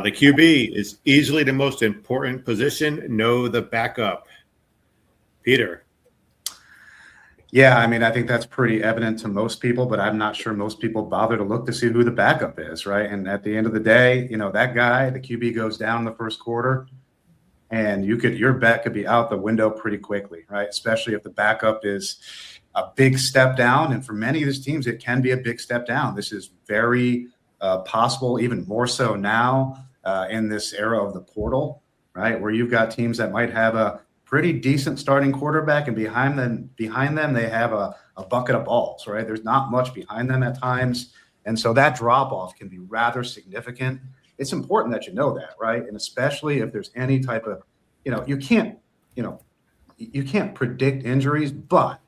The QB is easily the most important position. Know the backup. Peter. Yeah, I mean, I think that's pretty evident to most people, but I'm not sure most people bother to look to see who the backup is, right? And at the end of the day, that guy, the QB goes down in the first quarter, and your bet could be out the window pretty quickly, right? Especially if the backup is a big step down. And for many of these teams, it can be a big step down. This is very possible, even more so now in this era of the portal, right? Where you've got teams that might have a pretty decent starting quarterback, and behind them they have a bucket of balls, right? There's not much behind them at times. And so that drop off can be rather significant. It's important that you know that, right? And especially if there's any type of, you can't predict injuries, but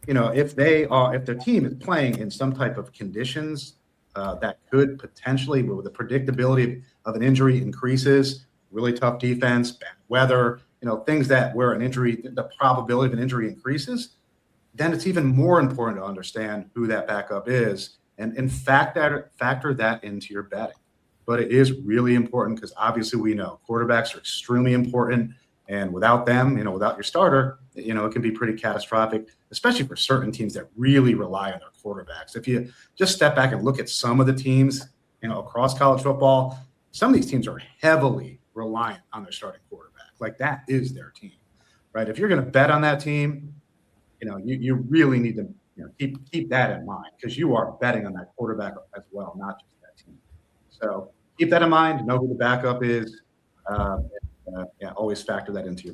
if their team is playing in some type of conditions that could potentially, where the predictability of an injury increases, really tough defense, bad weather, things where the probability of an injury increases, then it's even more important to understand who that backup is and factor that into your betting. But it is really important because obviously we know quarterbacks are extremely important. And without them, without your starter, it can be pretty catastrophic, especially for certain teams that really rely on their quarterbacks. If you just step back and look at some of the teams, across college football, some of these teams are heavily reliant on their starting quarterback. Like that is their team, right? If you're going to bet on that team, you really need to keep that in mind because you are betting on that quarterback as well, not just that team. So keep that in mind. Know who the backup is. Always factor that into your